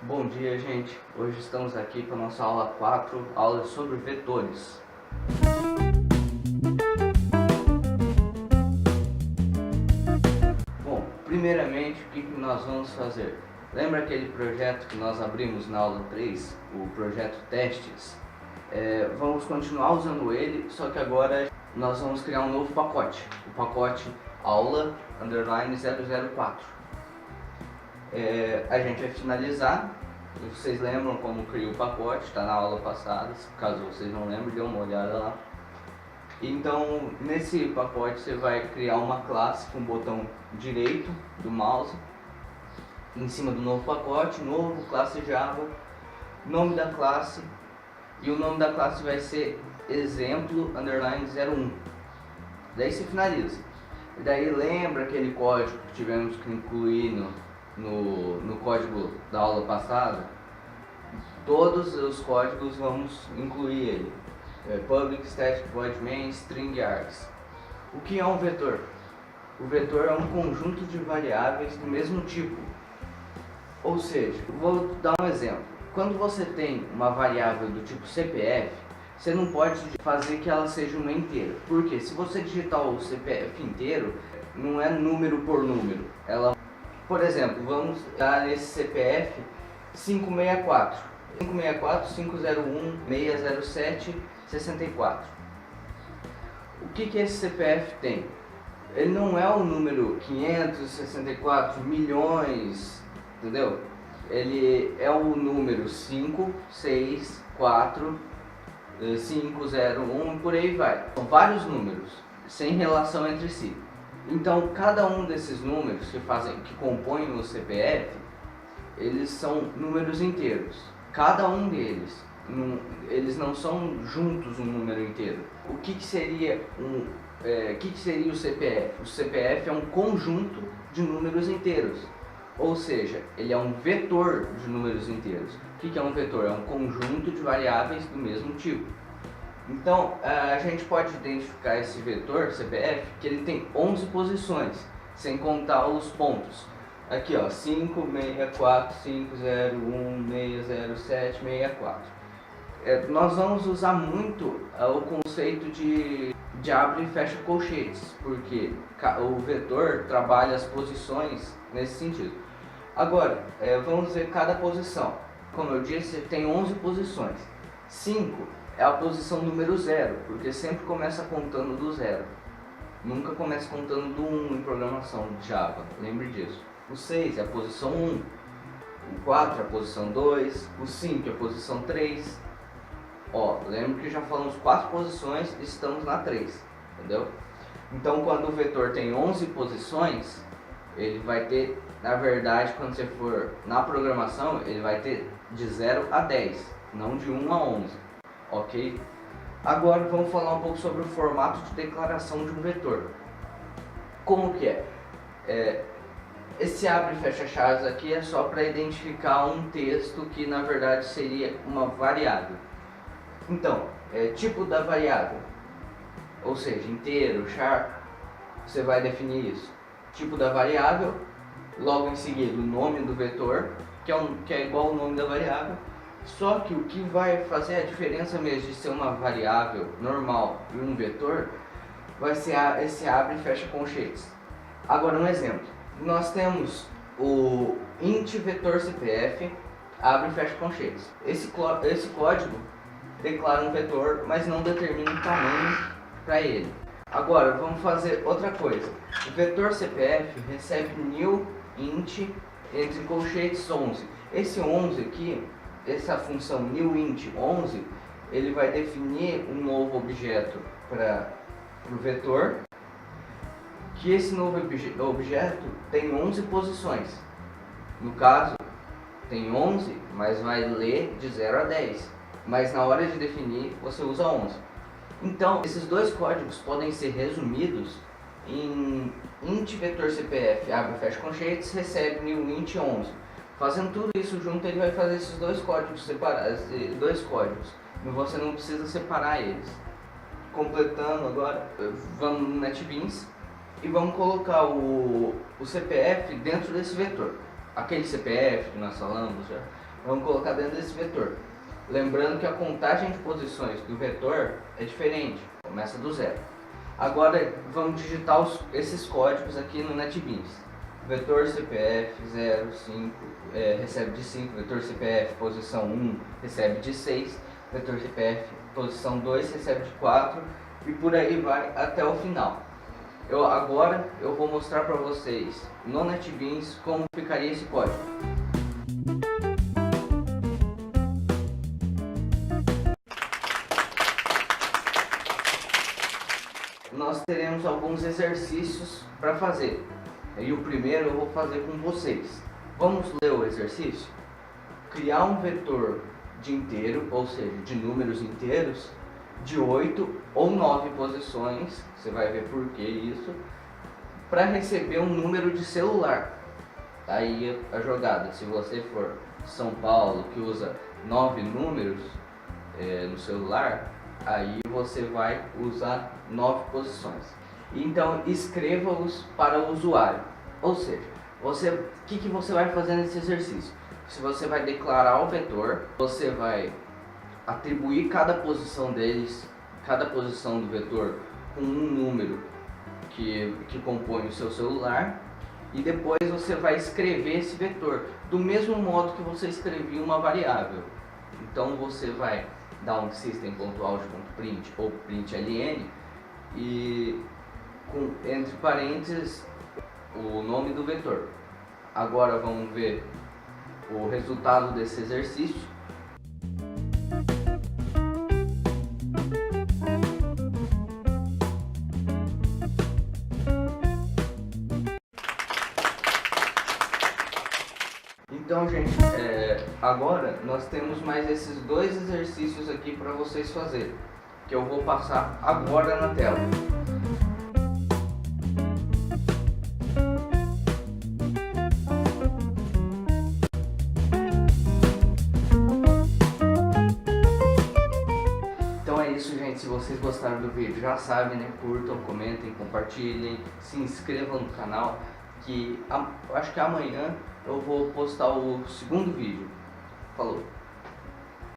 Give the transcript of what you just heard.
Bom dia, gente. Hoje estamos aqui para a nossa aula 4, aula sobre vetores. Bom, primeiramente, o que nós vamos fazer? Lembra aquele projeto que nós abrimos na aula 3, o projeto Testes? Vamos continuar usando ele, só que agora nós vamos criar um novo pacote, o pacote aula _004. A gente vai finalizar. Vocês lembram como criou o pacote? Está na aula passada. Caso vocês não lembrem, dê uma olhada lá. Então, nesse pacote você vai criar uma classe com o botão direito do mouse em cima do novo pacote, novo, classe Java, nome da classe, e o nome da classe vai ser exemplo _01. Daí você finaliza. E daí lembra aquele código que tivemos que incluir no código da aula passada? Todos os códigos vamos incluir ele. Public, static, void main, string args. O que é um vetor? O vetor é um conjunto de variáveis do mesmo tipo. Ou seja, vou dar um exemplo. Quando você tem uma variável do tipo CPF, você não pode fazer que ela seja uma inteira. Porque se você digitar o CPF inteiro, não é número por número. Por exemplo, vamos dar nesse CPF 564. 564 501 607 64. O que esse CPF tem? Ele não é o número 564 milhões, entendeu? Ele é o número 5, 6, 4, 5, 0, 1 e por aí vai. São vários números, sem relação entre si. Então, cada um desses números que compõem o CPF, eles são números inteiros. Cada um deles, eles não são juntos um número inteiro. O que seria o CPF? O CPF é um conjunto de números inteiros. Ou seja, ele é um vetor de números inteiros. O que é um vetor? É um conjunto de variáveis do mesmo tipo. Então, a gente pode identificar esse vetor CPF que ele tem 11 posições, sem contar os pontos. Aqui, ó, 5, 64, 5, 0, 1, 6, 0, 7, 64. Nós vamos usar muito o conceito de abre e fecha colchetes, porque o vetor trabalha as posições nesse sentido. Agora, vamos ver cada posição. Como eu disse, tem 11 posições. 5 é a posição número 0, porque sempre começa contando do 0. Nunca começa contando do 1 em programação de Java, lembre disso. O 6 é a posição 1, o 4 é a posição 2, o 5 é a posição 3. Lembra que já falamos 4 posições e estamos na 3, entendeu? Então, quando o vetor tem 11 posições, ele vai ter, na verdade, quando você for na programação, ele vai ter de 0 a 10, não de 1 a 11, ok? Agora vamos falar um pouco sobre o formato de declaração de um vetor. Como que é? Esse abre e fecha chaves aqui é só para identificar um texto que na verdade seria uma variável. Então, tipo da variável, ou seja, inteiro, char, você vai definir isso. Tipo da variável, logo em seguida o nome do vetor, que é igual ao nome da variável. Só que o que vai fazer a diferença mesmo de ser uma variável normal e um vetor vai ser esse abre e fecha colchetes. Agora um exemplo. Nós temos o int vetor CPF abre e fecha colchetes. Esse código declara um vetor, mas não determina um tamanho para ele. Agora vamos fazer outra coisa. O vetor CPF recebe new int entre colchetes 11. Esse 11 aqui, essa função newInt11, ele vai definir um novo objeto para o vetor, que esse novo objeto tem 11 posições. No caso, tem 11, mas vai ler de 0 a 10. Mas na hora de definir, você usa 11. Então, esses dois códigos podem ser resumidos em int vetor CPF abre e fecha colchetes recebe newInt11. Fazendo tudo isso junto, ele vai fazer esses dois códigos separados, e você não precisa separar eles. Completando agora, vamos no NetBeans e vamos colocar o CPF dentro desse vetor. Aquele CPF que nós falamos já, Vamos colocar dentro desse vetor. Lembrando que a contagem de posições do vetor é diferente, começa do zero. Agora vamos digitar esses códigos aqui no NetBeans. Vetor CPF 0, 5, recebe de 5, vetor CPF posição 1 recebe de 6, vetor CPF posição 2 recebe de 4 e por aí vai até o final. Agora eu vou mostrar para vocês no NetBeans como ficaria esse código. Nós teremos alguns exercícios para fazer. E o primeiro eu vou fazer com vocês. Vamos ler o exercício? Criar um vetor de inteiro, ou seja, de números inteiros, de 8 ou 9 posições, você vai ver por que isso, para receber um número de celular. Aí a jogada, se você for de São Paulo, que usa 9 números no celular, aí você vai usar 9 posições. Então escreva-os para o usuário. Ou seja, o que você vai fazer nesse exercício? Se você vai declarar o vetor, você vai atribuir cada posição deles, cada posição do vetor com um número que compõe o seu celular, e depois você vai escrever esse vetor do mesmo modo que você escrevia uma variável. Então você vai dar um system.out.print ou println e entre parênteses o nome do vetor. Agora vamos ver o resultado desse exercício. Então, gente, agora nós temos mais esses dois exercícios aqui para vocês fazerem, que eu vou passar agora na tela. Então é isso, gente. Se vocês gostaram do vídeo, já sabem, né? Curtam, comentem, compartilhem, se inscrevam no canal, que acho que amanhã eu vou postar o segundo vídeo. Falou!